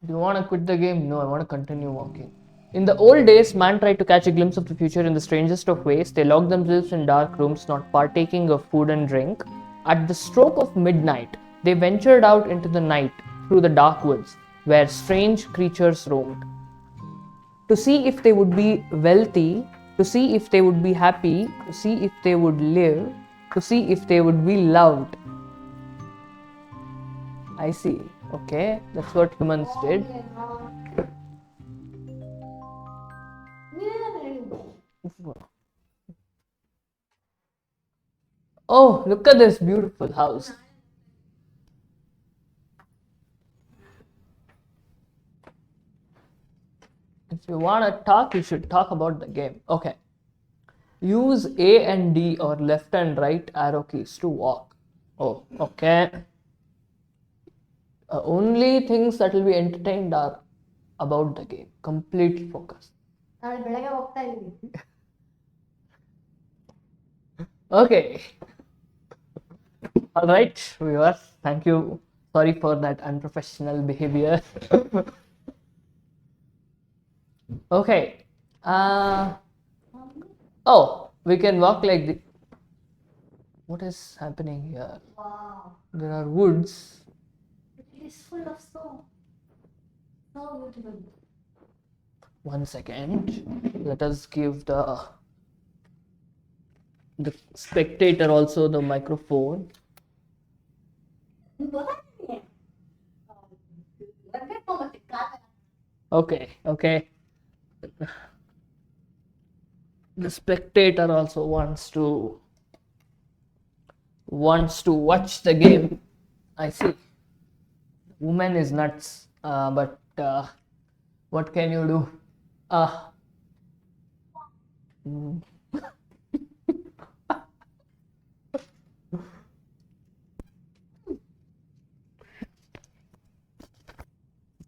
Do you want to quit the game? No, I want to continue walking. In the old days, man tried to catch a glimpse of the future in the strangest of ways. They locked themselves in dark rooms, not partaking of food and drink. At the stroke of midnight, they ventured out into the night through the dark woods, where strange creatures roamed. To see if they would be wealthy, to see if they would be happy, to see if they would live, to see if they would be loved. I see. Okay, that's what humans did. Oh, look at this beautiful house. If you want to talk, you should talk about the game. Okay. Use A and D or left and right arrow keys to walk. Oh, okay. Only things that will be entertained are about the game. Complete focus. Okay. All right, viewers. Thank you. Sorry for that unprofessional behavior. Okay. Oh, we can walk like the. What is happening here? Wow. There are woods. It is full of snow. So beautiful. 1 second. Let us give the spectator also the microphone. Okay, okay. The spectator also wants to watch the game. I see. Woman is nuts, but what can you do? Mm.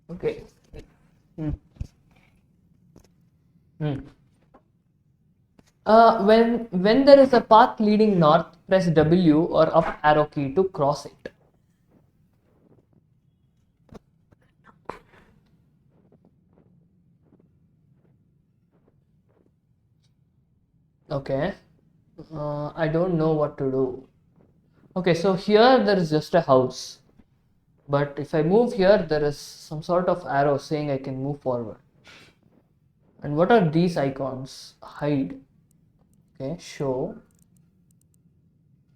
Okay. Hmm. Hmm. When there is a path leading north, press W or up arrow key to cross it. Okay. I don't know what to do. Okay, so here there is just a house. But if I move here, there is some sort of arrow saying I can move forward. And what are these icons? Hide. Okay, show.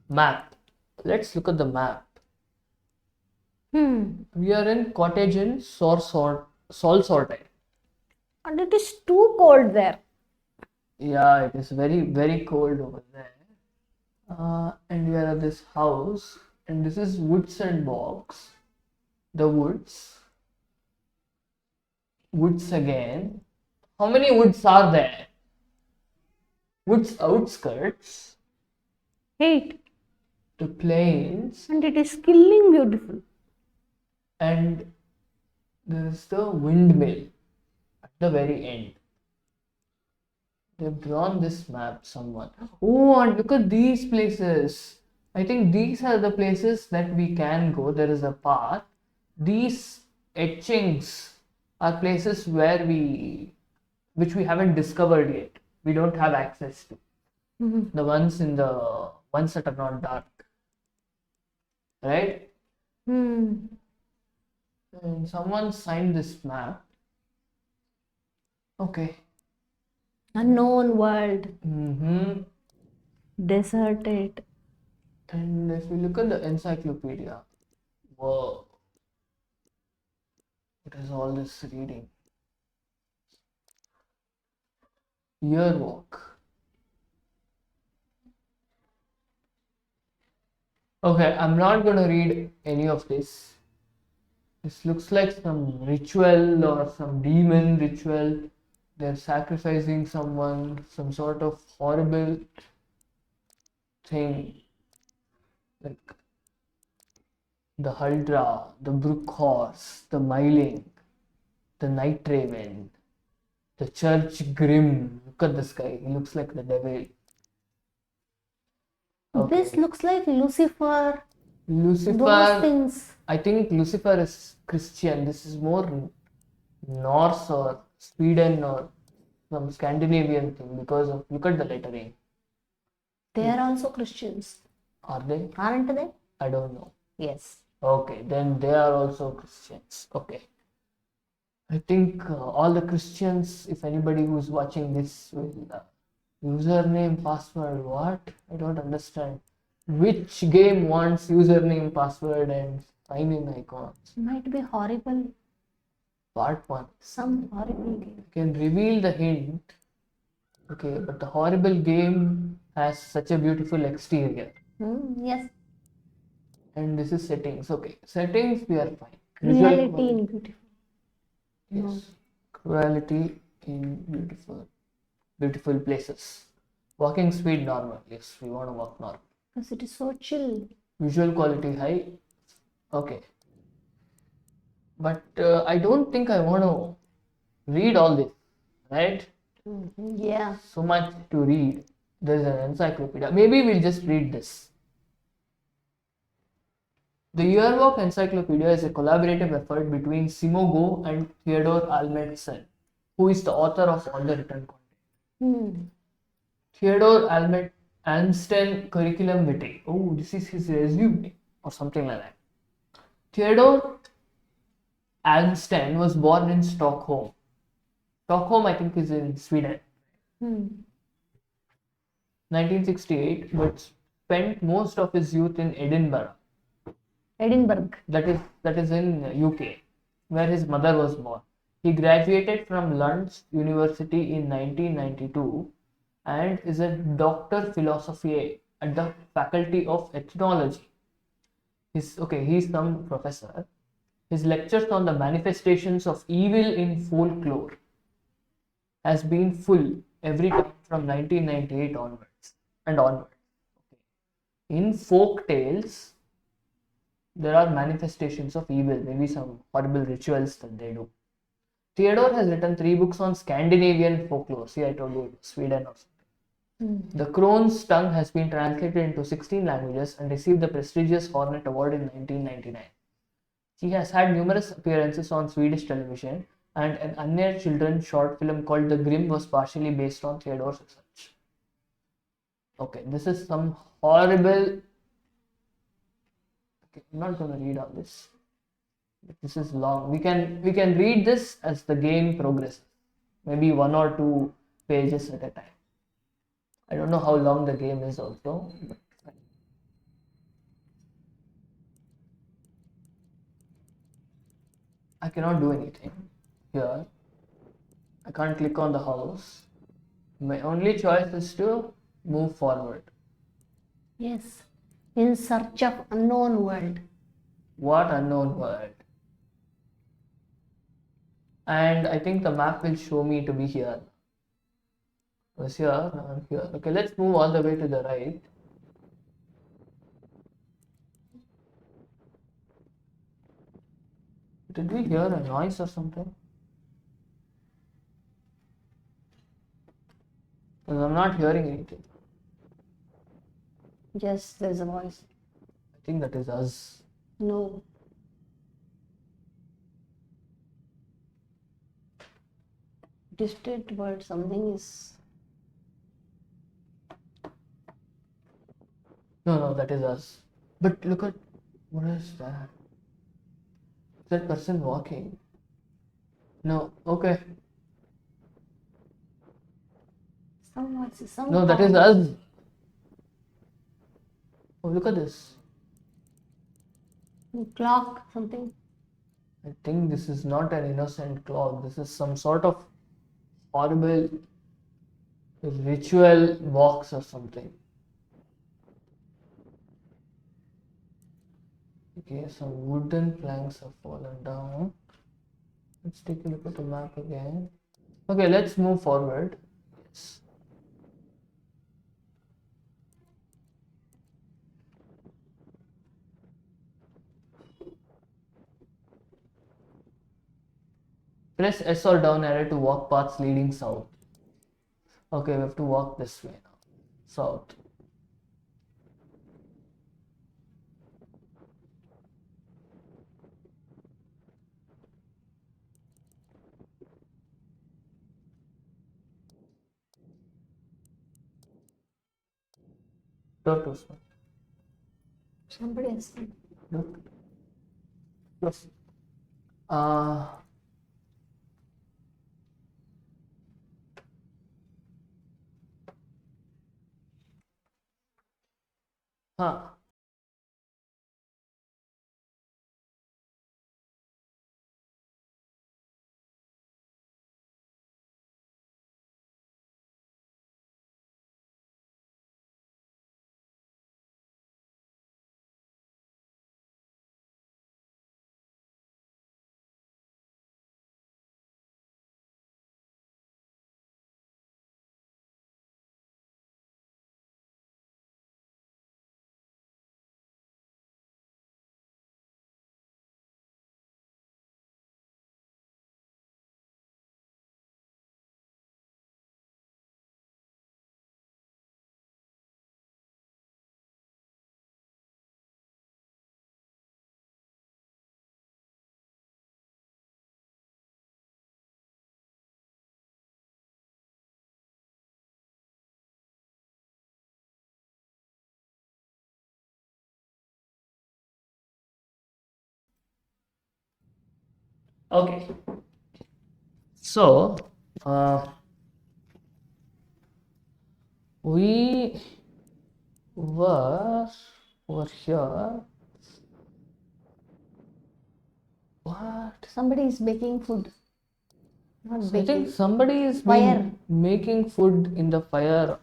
Map. Let's look at the map. We are in cottage in Sol Sorted. And it is too cold there. Yeah, it is very, very cold over there. And we are at this house, and this is woods and bogs. The woods. Woods again. How many woods are there? Woods outskirts. 8. The plains. And it is killing beautiful. And there is the windmill at the very end. They've drawn this map, someone. Oh, and look at these places. I think these are the places that we can go. There is a path. These etchings are places which we haven't discovered yet. We don't have access to. The ones that are not dark. Right? And someone signed this map. Okay. Unknown world. Mm-hmm. Deserted. And if we look at the encyclopedia, whoa, what is all this reading? Yearwalk. Okay, I'm not going to read any of this. This looks like some ritual or some demon ritual. They're sacrificing someone, some sort of horrible thing. Like the Huldra, the Brook Horse, the Myling, the Night Raven, the Church Grim. Look at this guy. He looks like the devil. Okay. This looks like Lucifer. Those Lucifer. things. I think Lucifer is Christian. This is more Norse or Sweden or some Scandinavian thing because of look at the lettering. They are also Christians, Are they? aren't they? I don't know. Yes. Okay, then they are also Christians. Okay. I think all the Christians, if anybody who's watching this, will username, password, what? I don't understand. Which game wants username, password, and sign in icons? Might be horrible. Part 1. Some horrible game. You can reveal the hint. Okay, but the horrible game has such a beautiful exterior. Yes. And this is settings. Okay, settings we are fine. Visual Reality quality. in beautiful. Yes. Cruelty in beautiful places. Walking speed normal. Yes, we want to walk normal. Because it is so chill. Visual quality high. Okay. But I don't think I want to read all this, right? Yeah. So much to read. There's an encyclopedia. Maybe we'll just read this. The Yearwalk Encyclopedia is a collaborative effort between Simogo and Theodore Almendsen, who is the author of all the written content. Theodore Almendsen Curriculum Vitae. Oh, this is his resume or something like that. Theodore Almsten was born in Stockholm. Stockholm, I think, is in Sweden. 1968, but spent most of his youth in Edinburgh. Edinburgh. That is in UK, where his mother was born. He graduated from Lund's University in 1992 and is a Doctor Philosophy at the Faculty of Ethnology. He's some professor. His lectures on the manifestations of evil in folklore has been full every time from 1998 onwards and onwards. In folk tales, there are manifestations of evil, maybe some horrible rituals that they do. Theodore has written 3 books on Scandinavian folklore. See, I told you, Sweden or something. The Crone's Tongue has been translated into 16 languages and received the prestigious Hornet Award in 1999. He has had numerous appearances on Swedish television, and an unaired children's short film called The Grimm was partially based on Theodore's research. Okay, this is some horrible. Okay, I'm not going to read all this. This is long. We can read this as the game progresses. Maybe 1 or 2 pages at a time. I don't know how long the game is also. But I cannot do anything here. I can't click on the house. My only choice is to move forward. Yes. In search of unknown world. What unknown world? And I think the map will show me to be here. It was here, I'm here. Okay, let's move all the way to the right. Did we hear a noise or something? Because I'm not hearing anything. Yes, there's a voice. I think that is us. No. Distant word, something is. No, that is us. But look at what is that? Is that person walking? No, okay. Some voices, some No, that is sounds. us. Oh, look at this. Clock, something. I think this is not an innocent clock. This is some sort of horrible ritual box or something. Okay, some wooden planks have fallen down. Let's take a look at the map again. Okay, let's move forward. Yes. Press S or down arrow to walk paths leading south. Okay, we have to walk this way now. South. Door too small. Somebody has food. Door. Close. Uh, huh. Okay. So, we were over here. What? Somebody is baking food. Not I think baking. somebody is Fire. making food in the fire,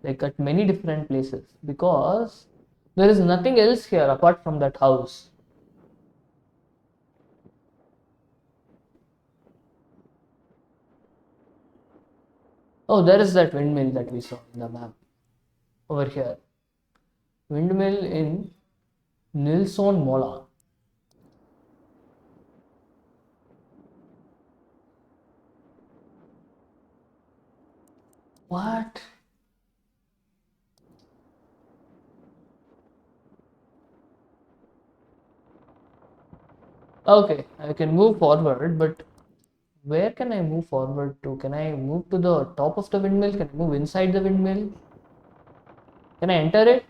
like at many different places, because there is nothing else here apart from that house. Oh, there is that windmill that we saw in the map over here. Windmill in Nilsson Mola. What? Okay, I can move forward, but where can I move forward to? Can I move to the top of the windmill? Can I move inside the windmill? Can I enter it?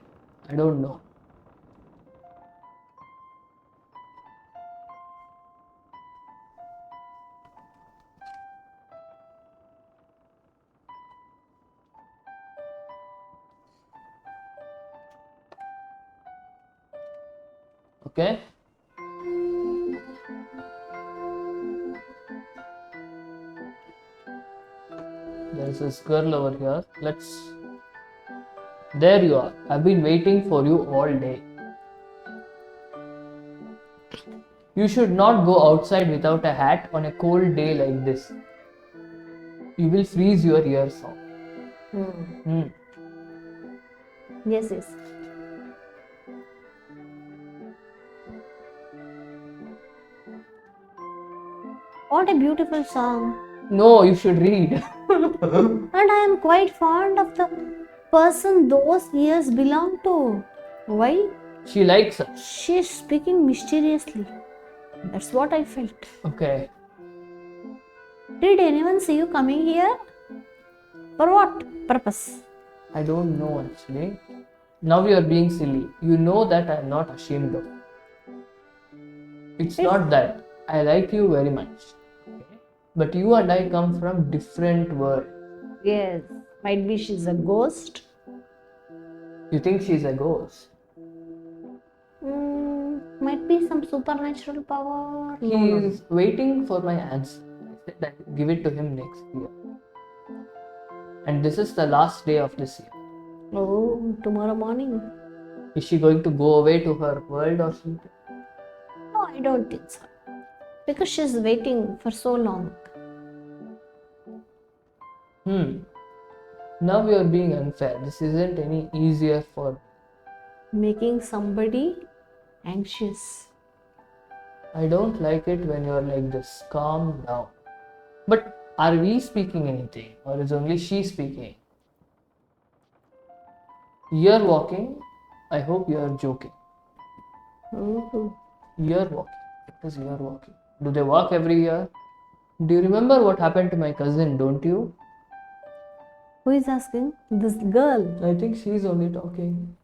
I don't know. Okay. There's this girl over here. Let's. There you are. I've been waiting for you all day. You should not go outside without a hat on a cold day like this. You will freeze your ears off. Hmm. Yes, yes. What a beautiful song. No, you should read. And I am quite fond of the person those ears belong to. Why? She likes us. She is speaking mysteriously. That's what I felt. Okay. Did anyone see you coming here? For what purpose? I don't know actually. Now you are being silly. You know that I am not ashamed of. It's not that. I like you very much. Okay? But you and I come from different worlds. Yes. Might be she's a ghost. You think she's a ghost? Might be some supernatural power. He is waiting for my answer. I said I'll give it to him next year. And this is the last day of this year. Oh, tomorrow morning. Is she going to go away to her world or something? No, I don't think so. Because she's waiting for so long. Now you are being unfair. This isn't any easier for. Making somebody anxious. I don't like it when you're like this. Calm down. But are we speaking anything, or is only she speaking? You're walking. I hope you're joking. Oh. You're walking. What is you're walking? Do they walk every year? Do you remember what happened to my cousin? Don't you? Who is asking? This girl. I think she's only talking.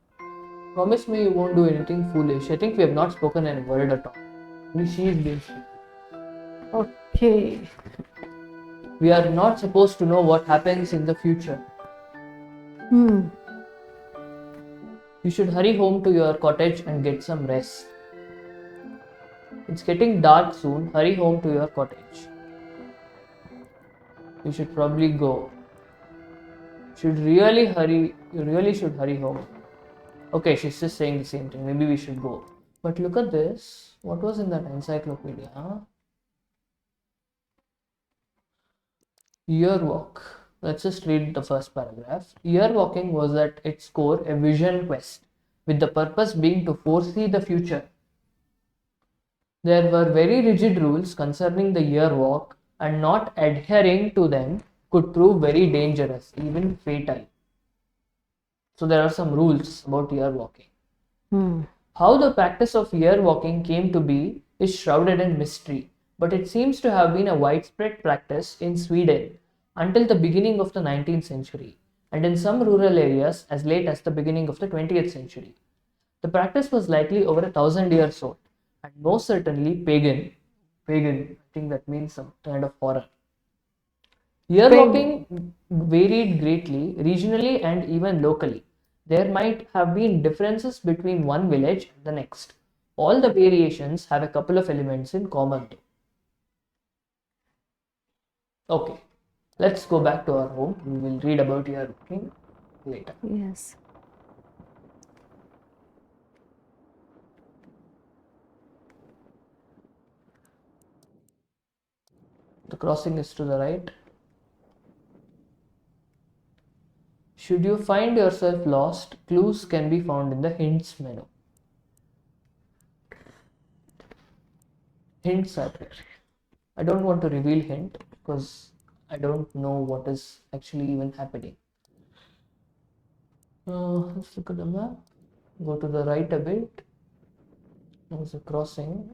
Promise me you won't do anything foolish. I think we have not spoken a word at all. Only she is being stupid. Okay. We are not supposed to know what happens in the future. Hmm. You should hurry home to your cottage and get some rest. It's getting dark soon. Hurry home to your cottage. You should probably go. Should really hurry. You really should hurry home. Okay, she's just saying the same thing. Maybe we should go. But look at this. What was in that encyclopedia? Yearwalk. Let's just read the first paragraph. Yearwalking was at its core a vision quest, with the purpose being to foresee the future. There were very rigid rules concerning the yearwalk, and not adhering to them could prove very dangerous, even fatal. So there are some rules about yearwalking. How the practice of yearwalking came to be is shrouded in mystery, but it seems to have been a widespread practice in Sweden until the beginning of the 19th century, and in some rural areas as late as the beginning of the 20th century. The practice was likely over 1,000 years old, and most certainly pagan. Pagan, I think that means some kind of horror. Pagan. Yearwalking varied greatly, regionally and even locally. There might have been differences between one village and the next. All the variations have a couple of elements in common though. Okay, let's go back to our home. We will read about yearwalking later. Yes. The crossing is to the right. Should you find yourself lost, clues can be found in the hints menu. Hints are there. I don't want to reveal hint because I don't know what is actually even happening. Let's look at the map. Go to the right a bit. There's a crossing.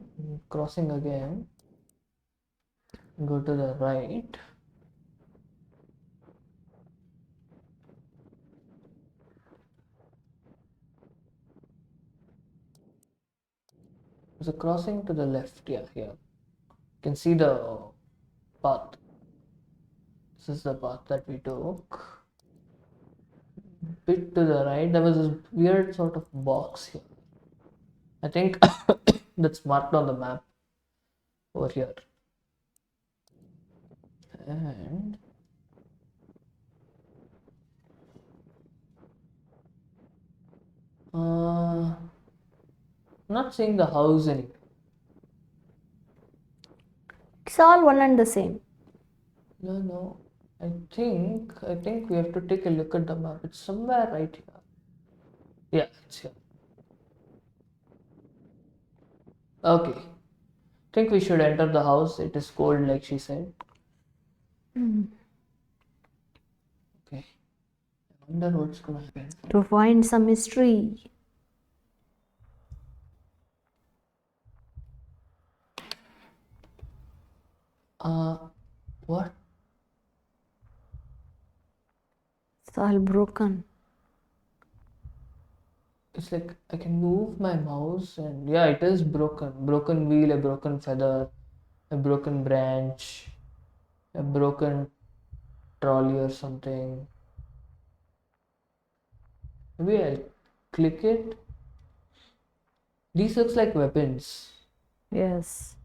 Crossing again. Go to the right. There's a crossing to the left. Yeah, here. You can see the path. This is the path that we took. Bit to the right, there was this weird sort of box here. I think that's marked on the map over here. And I'm not seeing the house anywhere. It's all one and the same. No. I think we have to take a look at the map. It's somewhere right here. Yeah, it's here. Okay. Think we should enter the house. It is cold, like she said. Okay. I wonder what's gonna happen. To find some mystery. What? It's all broken. It's like I can move my mouse and yeah, it is broken. Broken wheel, a broken feather, a broken branch, a broken trolley or something. Maybe I'll click it. These looks like weapons. Yes.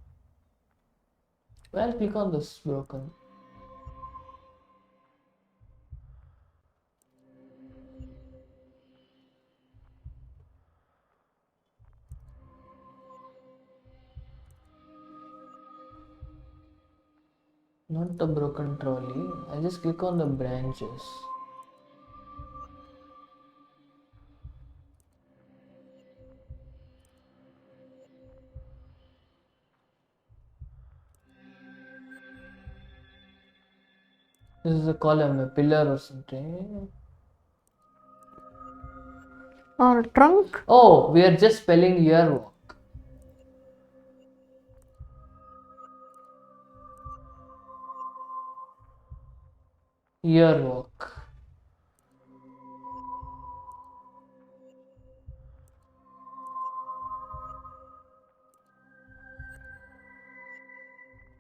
Well, click on this broken. Not the broken trolley. I just click on the branches. This is a column, a pillar or something. Or trunk. Oh, we are just spelling yearwalk. Yearwalk.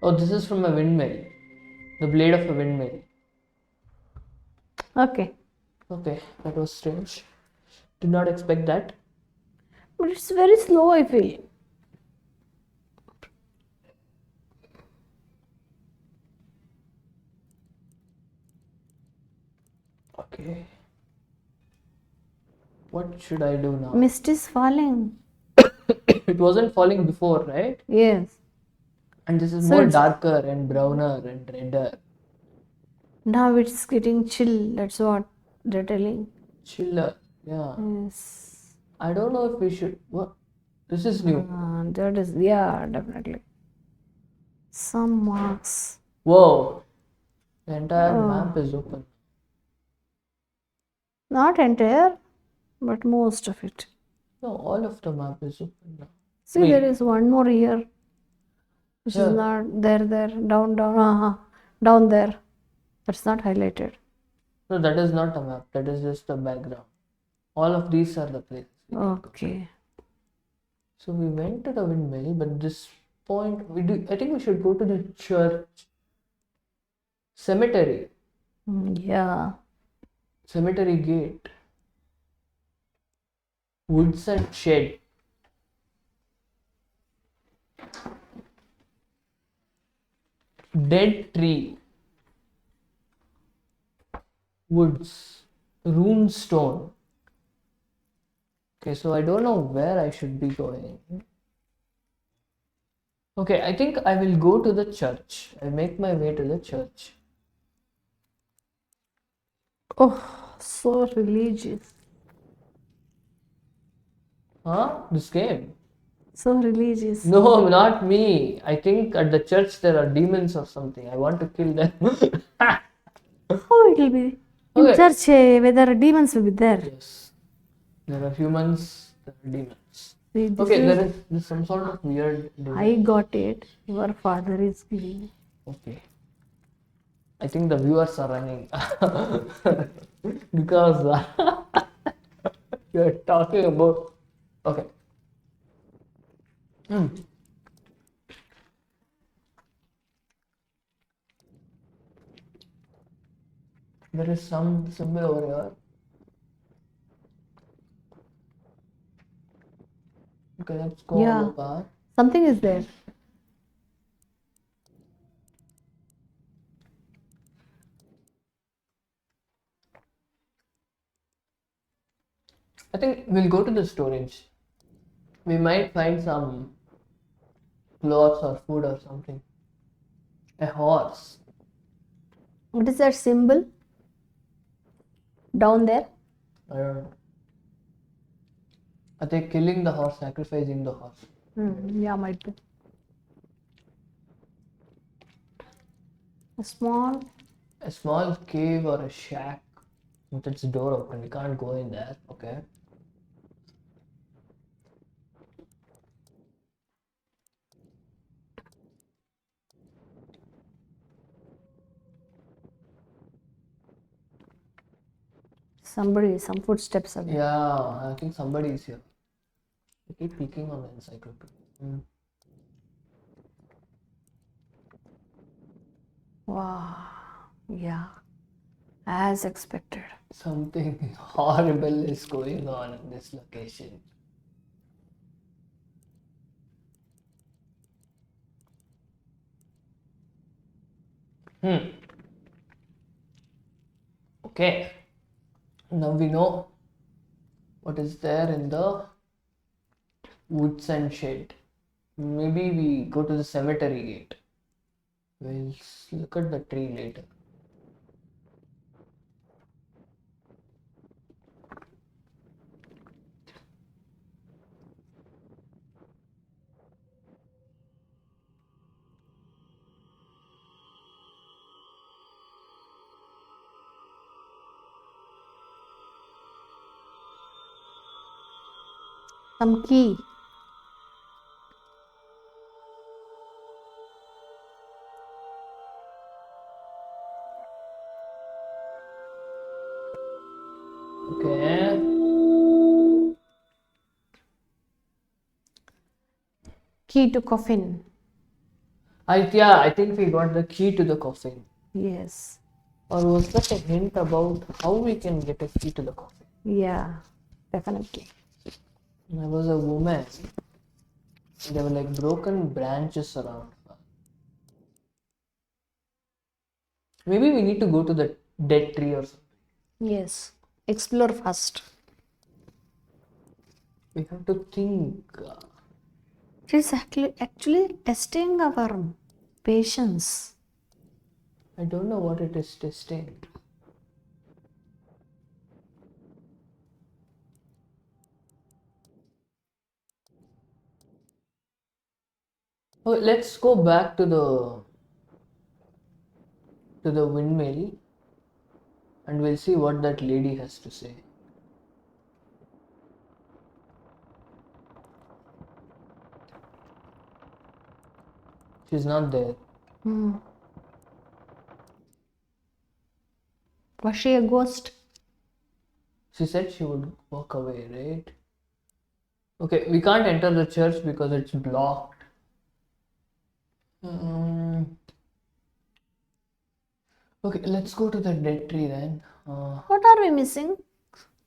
Oh, this is from a windmill. The blade of a windmill. Okay. Okay, that was strange. Did not expect that. But it's very slow, I feel. Okay. What should I do now? Mist is falling. It wasn't falling before, right? Yes. And this is So more it's- darker and browner and redder. Now it's getting chill. That's what they're telling. Chiller. Yeah. Yes. I don't know if we should. What? This is new. That is, yeah, definitely. Some marks. Whoa. The entire Oh. map is open. Not entire, but most of it. No, all of the map is open now. See, Wait. there is one more here, which Yeah. is not there, down there. That's not highlighted. No, that is not a map. That is just a background. All of these are the places. Okay. So we went to the windmill, but this point we do. I think we should go to the church. Cemetery. Yeah. Cemetery gate. Woods and shed. Dead tree. Woods. Rune stone. Okay, so I don't know where I should be going. Okay, I think I will go to the church. I'll make my way to the church. Oh, so religious. Huh? This game? So religious. No, not me. I think at the church there are demons or something. I want to kill them. Oh, it will be. In Okay. church, whether demons will be there. Yes. There are humans, there are demons. See, this Okay, is, there is some sort of weird demon. I got it. Your father is giving. Okay. I think the viewers are running because you're talking about. Okay. There is some symbol over here. Okay, let's go Yeah. on the path. Something is there. I think we'll go to the storage. We might find some clothes or food or something. A horse. What is that symbol? Down there? I don't know. Are they killing the horse, sacrificing the horse? Yeah, might be. A small. A small cave or a shack with its door open. We can't go in there. Okay. Somebody, some footsteps are there. Yeah, I think somebody is here. I keep peeking on the encyclopedia. Wow. Yeah. As expected. Something horrible is going on in this location. Okay. Now we know what is there in the woods and shed. Maybe we go to the cemetery gate. We'll look at the tree later. Some key. Okay. Key to coffin. I think we got the key to the coffin. Yes. Or was that a hint about how we can get a key to the coffin? Yeah, definitely. There was a woman. There were like broken branches around her. Maybe we need to go to the dead tree or something. Yes. Explore first. We have to think. It's actually testing our patience. I don't know what it is testing. Oh, let's go back to the windmill and we'll see what that lady has to say. She's not there. Hmm. Was she a ghost? She said she would walk away, right? Okay, we can't enter the church because it's blocked. Um, okay, let's go to the dead tree then. What are we missing?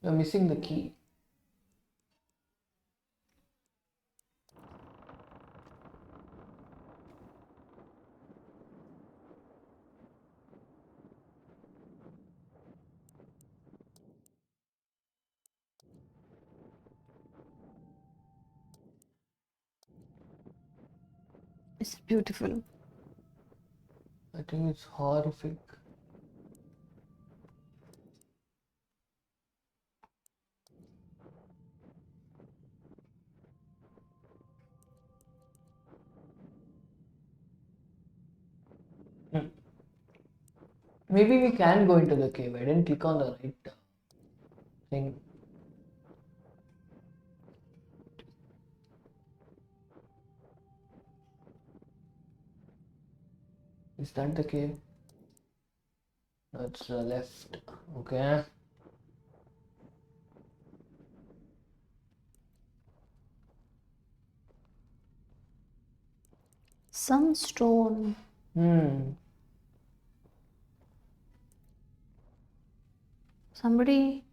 We're missing the key. It's beautiful. I think it's horrific. Hmm. Maybe we can go into the cave. I didn't click on the right thing. Is that the cave? No, it's the left. Okay. Some stone. Hmm. Somebody.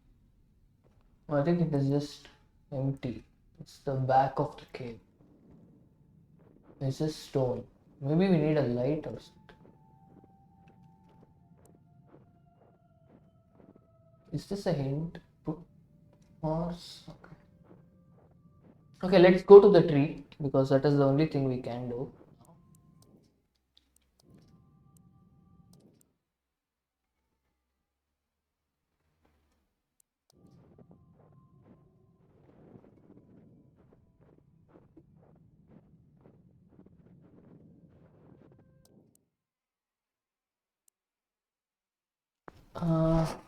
I think it is just empty. It's the back of the cave. It's just stone. Maybe we need a light or something. Is this a hint? Horse? Okay. Okay, let's go to the tree because that is the only thing we can do.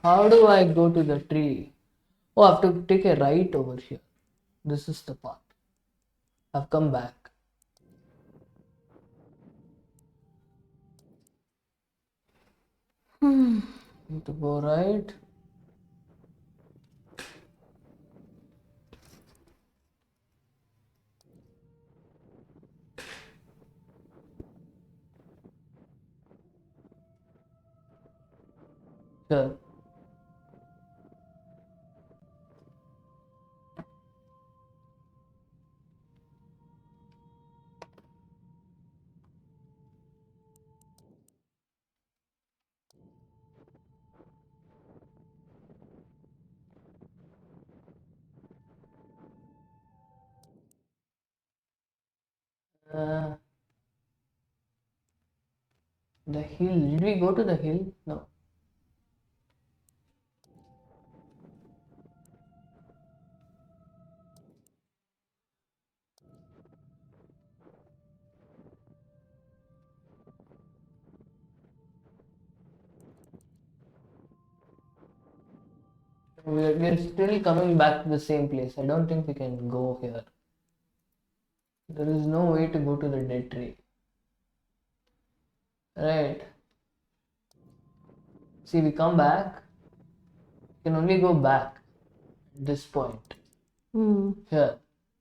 How do I go to the tree? Oh, I have to take a right over here. This is the path. I've come back. Need to go right. Here. Uh, the hill. Did we go to the hill? No. We're still coming back to the same place. I don't think we can go here. There is no way to go to the dead tree. Right. See, we come back. We can only go back at this point. Hmm. Here.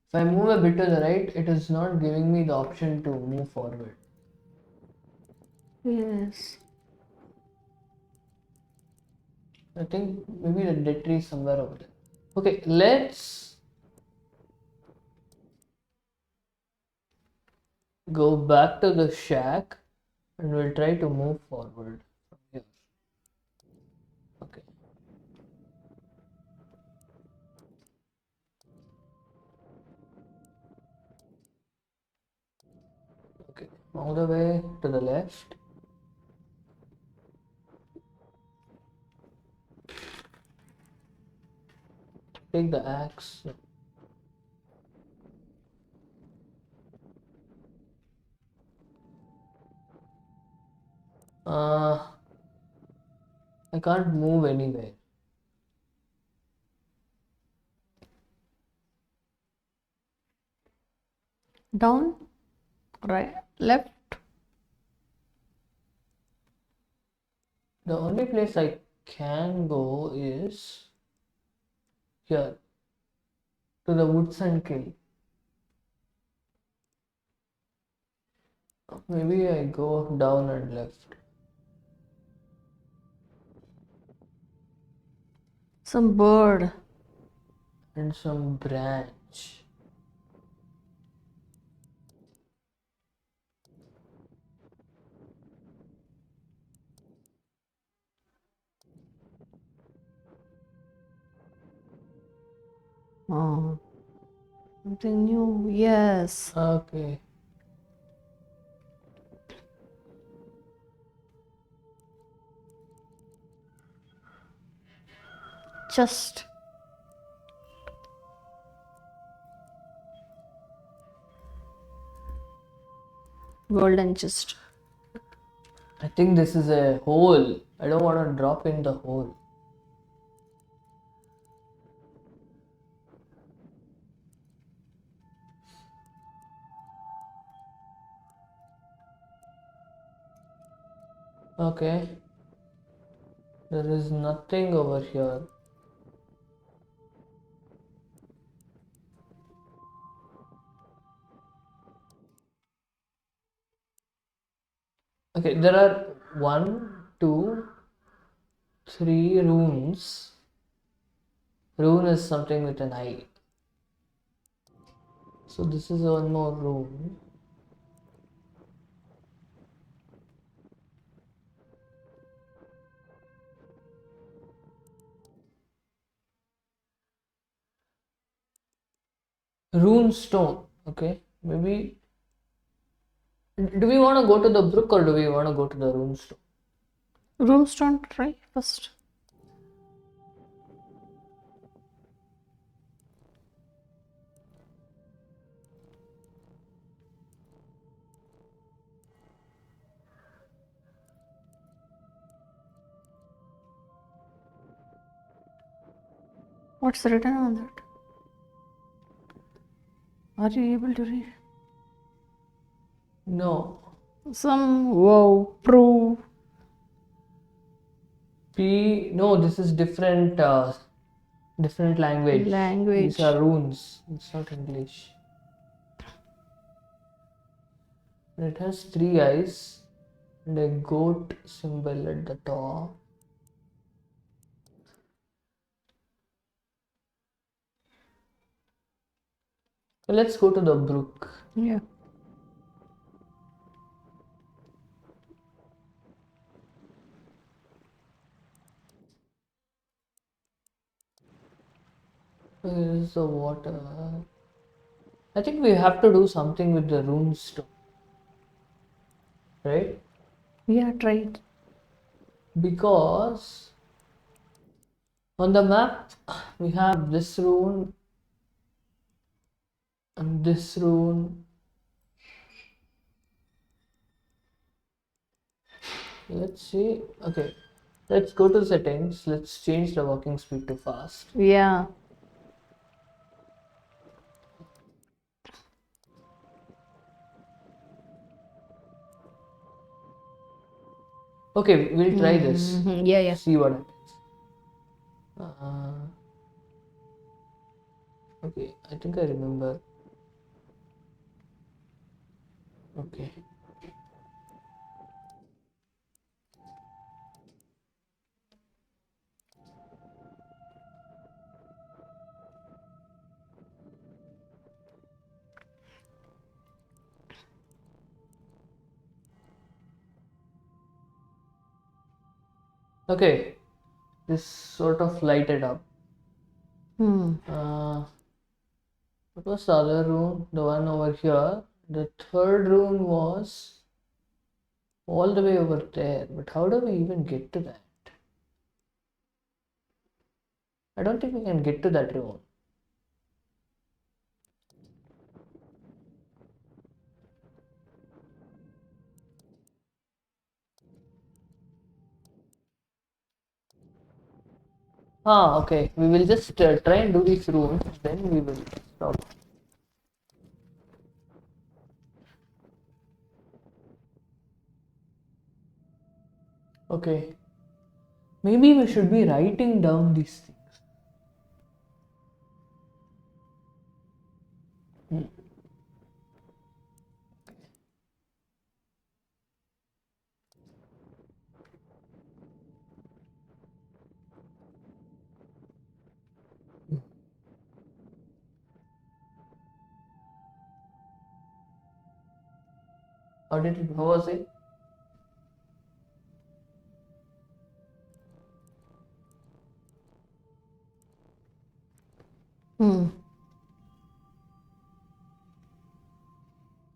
If I move a bit to the right, it is not giving me the option to move forward. Yes. I think maybe the dead tree is somewhere over there. Okay, let's go back to the shack and we'll try to move forward from here. Okay. Okay, all the way to the left. Take the axe. Uh, I can't move anywhere. Down, right, left. The only place I can go is here to the woods and kill. Maybe I go down and left. Some bird. And some branch. Oh, something new. Yes. Okay. Just golden chest. I think this is a hole. I don't want to drop in the hole. Okay. There is nothing over here. Okay, there are 1, 2, 3 runes. Rune is something with an eye. So this is one more rune. Rune stone. Okay, maybe. Do we want to go to the brook or do we want to go to the rune stone? Runestone, try first. What's written on that? Are you able to read? No. Some wow, prove. No, this is different. Different language. Language. These are runes. It's not English. And it has 3 eyes and a goat symbol at the top. Let's go to the brook. Yeah. Where is the water? I think we have to do something with the rune stone. Right? Yeah, try it. Because on the map we have this rune and this rune. Let's see. Okay, let's go to settings. Let's change the walking speed to fast. Yeah. Okay, we'll try this. Yeah, yeah. See what happens. Okay, I think I remember. Okay. Okay, this sort of lighted up. Hmm. What was the other room? The one over here. The third room was all the way over there. But how do we even get to that? I don't think we can get to that room. Ah, okay. We will just try and do these rooms, then we will stop. Okay. Maybe we should be writing down these things. How was it? Hmm.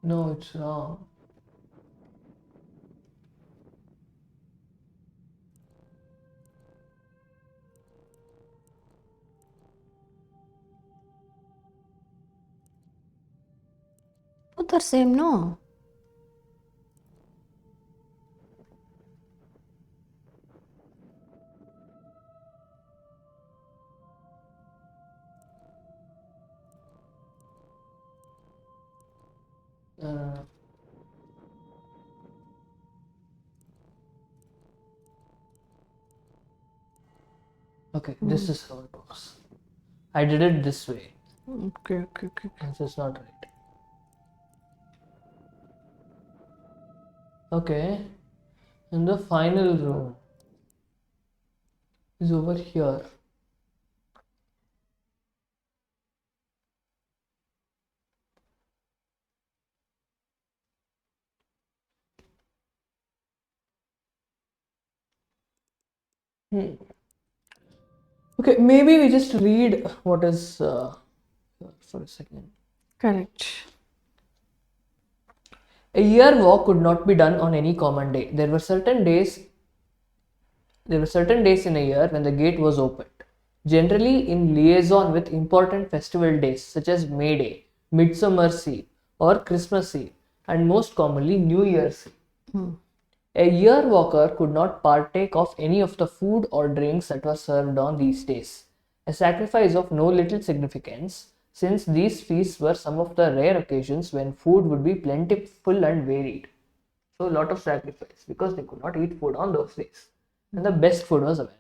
No, it's wrong. Both are same, no? Uh, okay, this is how it works. I did it this way. Okay. This is not right. Okay, and the final room is over here. Okay, maybe we just read what is for a second. Correct. A year walk could not be done on any common day. There were certain days in a year when the gate was opened, generally in liaison with important festival days such as May Day, Midsummer's Eve, or Christmas Eve, and most commonly New Year's Eve. A year walker could not partake of any of the food or drinks that were served on these days, a sacrifice of no little significance, since these feasts were some of the rare occasions when food would be plentiful and varied. So, a lot of sacrifice because they could not eat food on those days, and the best food was available.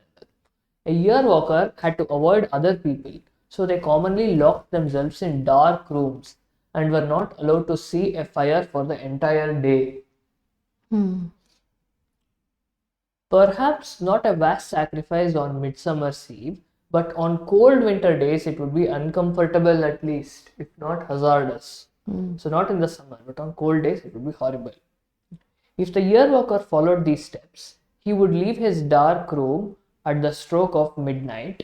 A year walker had to avoid other people, so they commonly locked themselves in dark rooms and were not allowed to see a fire for the entire day. Hmm. Perhaps not a vast sacrifice on Midsummer's Eve, but on cold winter days it would be uncomfortable at least, if not hazardous. So, not in the summer, but on cold days it would be horrible. If the yearwalker followed these steps, he would leave his dark room at the stroke of midnight.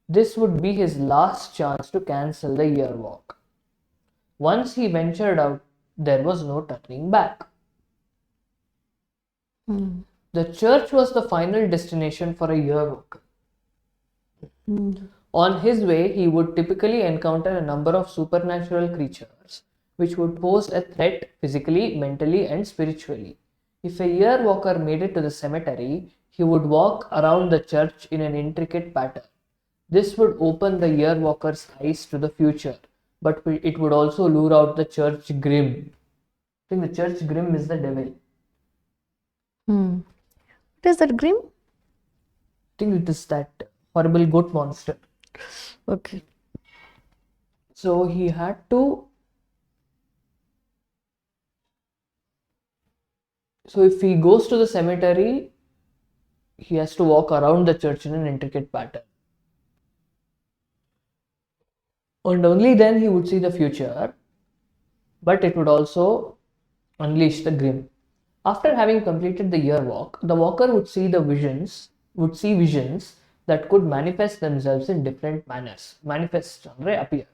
This would be his last chance to cancel the yearwalk. Once he ventured out, there was no turning back. The church was the final destination for a yearwalker. On his way, he would typically encounter a number of supernatural creatures which would pose a threat physically, mentally, and spiritually. If a year walker made it to the cemetery, he would walk around the church in an intricate pattern. This would open the year walker's eyes to the future, but it would also lure out the church grim. I think the church grim is the devil. What is that grim? I think it is that horrible goat monster. Okay. So he had to. So if he goes to the cemetery, he has to walk around the church in an intricate pattern. And only then he would see the future, but it would also unleash the grim. After having completed the year walk, the walker would see the visions would see visions that could manifest themselves in different manners. Manifest andre appear.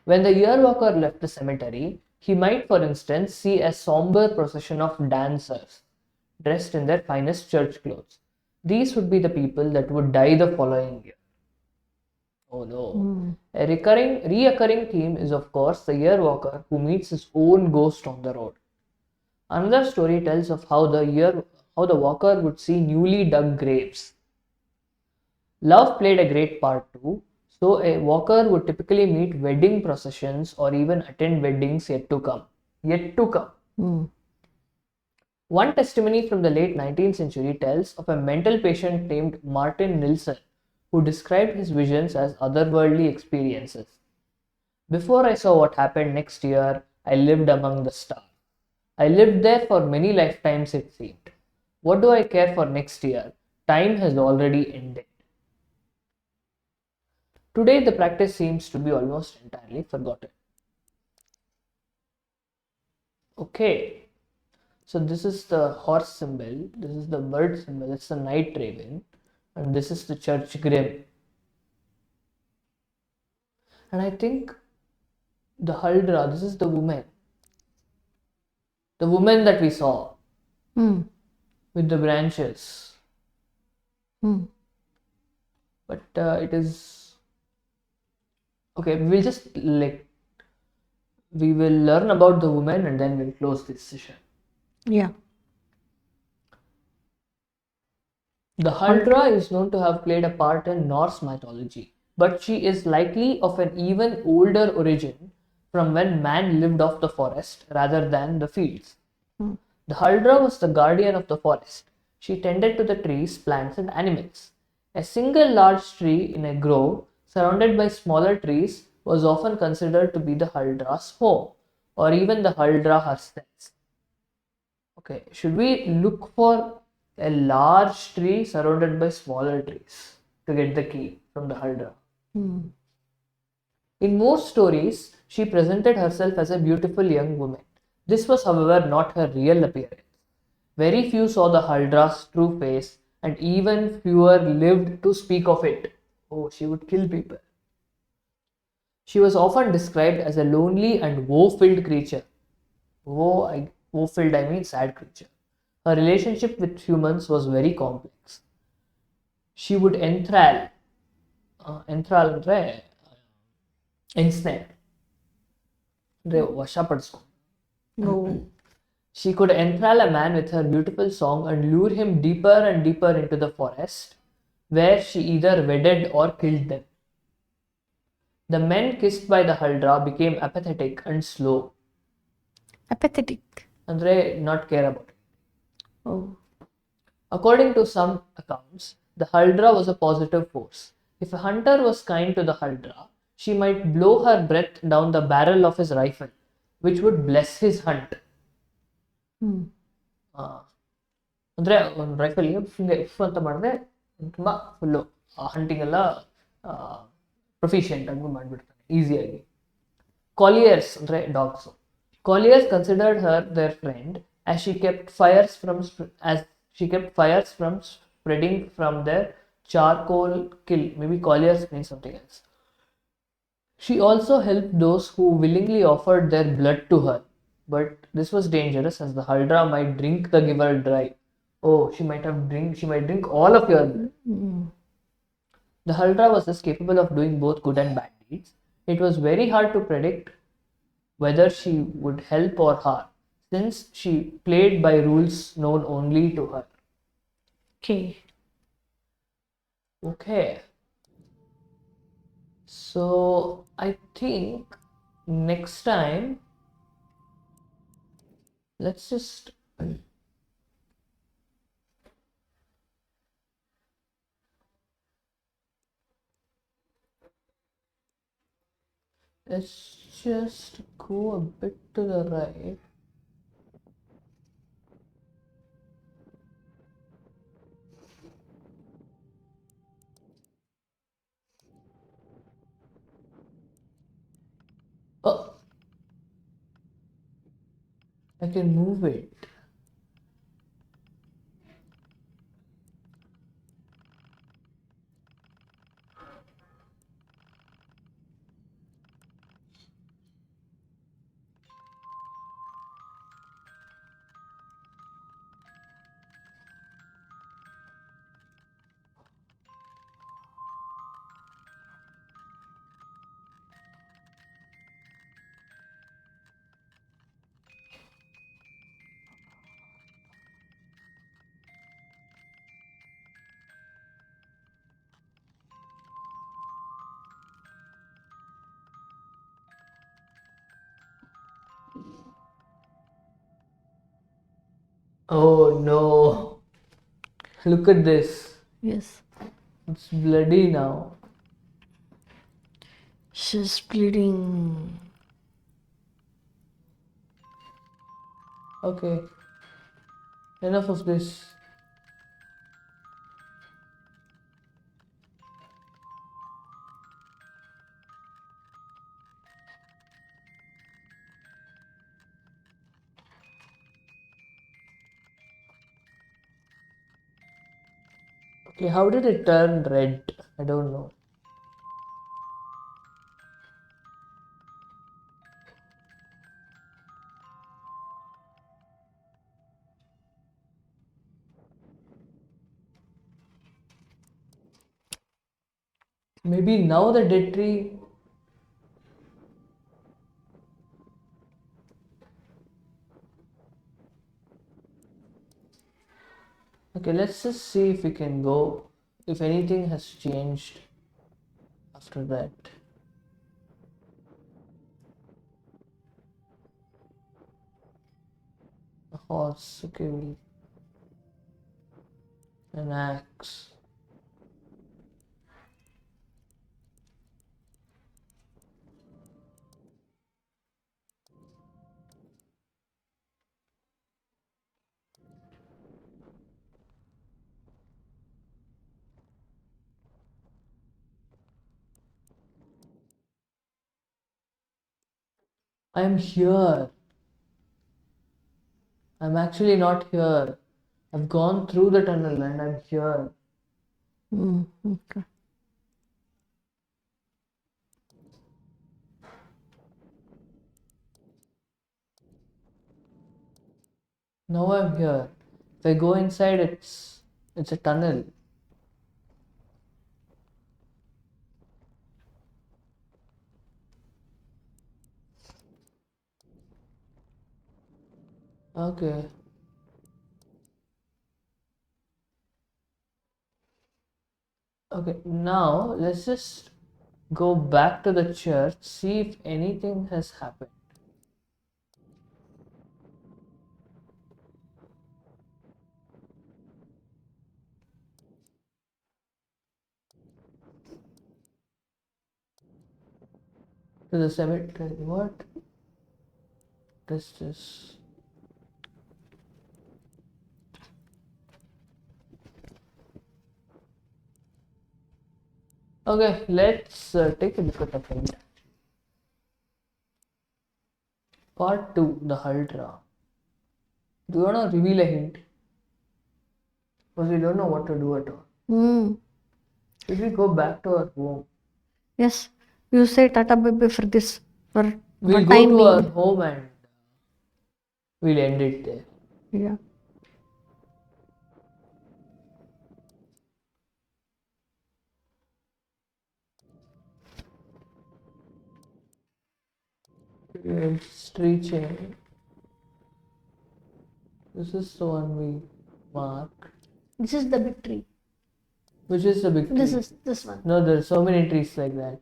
When the yearwalker left the cemetery, he might, for instance, see a somber procession of dancers dressed in their finest church clothes. These would be the people that would die the following year. Oh no. A reoccurring theme is, of course, the yearwalker who meets his own ghost on the road. Another story tells of how the walker would see newly dug graves. Love played a great part too, so a walker would typically meet wedding processions or even attend weddings yet to come. Yet to come. One testimony from the late 19th century tells of a mental patient named Martin Nilsson who described his visions as otherworldly experiences. Before I saw what happened next year, I lived among the stars. I lived there for many lifetimes, it seemed. What do I care for next year? Time has already ended. Today, the practice seems to be almost entirely forgotten. Okay, so this is the horse symbol, this is the bird symbol, it's the night raven, and this is the church grim. And I think the Haldra, this is the woman that we saw with the branches. But it is okay. We will learn about the woman and then we'll close this session. Yeah. The Haldra is known to have played a part in Norse mythology, but she is likely of an even older origin from when man lived off the forest rather than the fields. The Haldra was the guardian of the forest. She tended to the trees, plants, and animals. A single large tree in a grove, surrounded by smaller trees, was often considered to be the Haldra's home, or even the Haldra herself. Okay, should we look for a large tree surrounded by smaller trees to get the key from the Haldra? In most stories, she presented herself as a beautiful young woman. This was, however, not her real appearance. Very few saw the Haldra's true face, and even fewer lived to speak of it. Oh, she would kill people. She was often described as a lonely and woe-filled creature. Woe-filled, I mean sad creature. Her relationship with humans was very complex. She would enthrall ಅಂದ್ರೆ ensnare, ಅಂದ್ರೆ ವಶಪಡಿಸ್ಕೊ. She could enthrall a man with her beautiful song and lure him deeper and deeper into the forest, where she either wedded or killed them. The men kissed by the Haldra became apathetic and slow. Apathetic. Andre not care about it. Oh. According to some accounts, the Haldra was a positive force. If a hunter was kind to the Haldra, she might blow her breath down the barrel of his rifle, which would bless his hunt. ಅಂದರೆ ಒಂದು ರೈಫಲ್ಗೆ ಹಿಂಗೆ if ಅಂತ ಮಾಡಿದ್ರೆ ತುಂಬ full hunting ಎಲ್ಲ ಪ್ರೊಫಿಷಿಯೆಂಟ್ ಆಗಿ ಮಾಡಿಬಿಡ್ತಾನೆ ಈಸಿಯಾಗಿ. ಕಾಲಿಯರ್ಸ್ ಅಂದರೆ dogs. Colliers considered her their friend as she kept fires from spreading from their charcoal kill. Maybe colliers means something else. She also helped those who willingly offered their blood to her, but this was dangerous as the Haldra might drink the giver dry. Oh, she might drink all of your blood. The Haldra was thus capable of doing both good and bad deeds. It was very hard to predict whether she would help or harm, since she played by rules known only to her. Okay. So I think next time let's just go a bit to the right. Oh, I can move it. Oh no. Look at this. Yes. It's bloody now. She's bleeding. Okay. Enough of this. Okay, how did it turn red? I don't know. Maybe now the dead tree. Okay, let's just see if we can go. If anything has changed after that. A horse, okay, an axe. I'm here. I'm actually not here. I've gone through the tunnel and I'm here. Okay. Now I'm here. If I go inside, it's a tunnel. Okay. Okay, now let's just go back to the church, see if anything has happened. To the cemetery. What is this? Okay, let's take a look at the hint. Part 2, the Huldra. Do you want to reveal a hint? Because we don't know what to do at all. Should we go back to our home? Yes. You say Tata Baby for this. For We'll go time to our being. home and we'll end it there. Yeah. It's reaching. This is the one we marked. This is the big tree. Which is the big tree? This is this one. No, there's so many trees like that.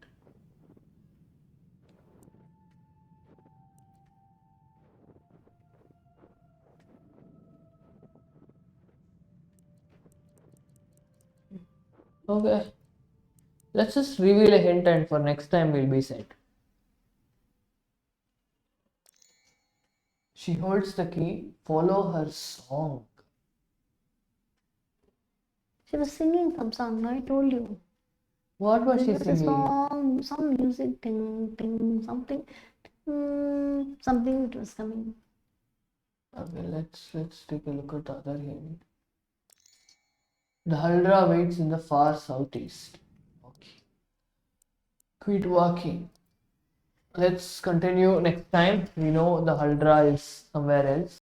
Okay. Let's just reveal a hint and for next time we'll be set. She holds the key. Follow her song. She was singing some song. I told you. What was she There was a singing? song, some music, ting, ting, something. Something it was coming. Okay, let's take a look at the other hint. The Huldra waits in the far southeast. Okay. Quit walking. Let's continue next time. We know the Huldra is somewhere else.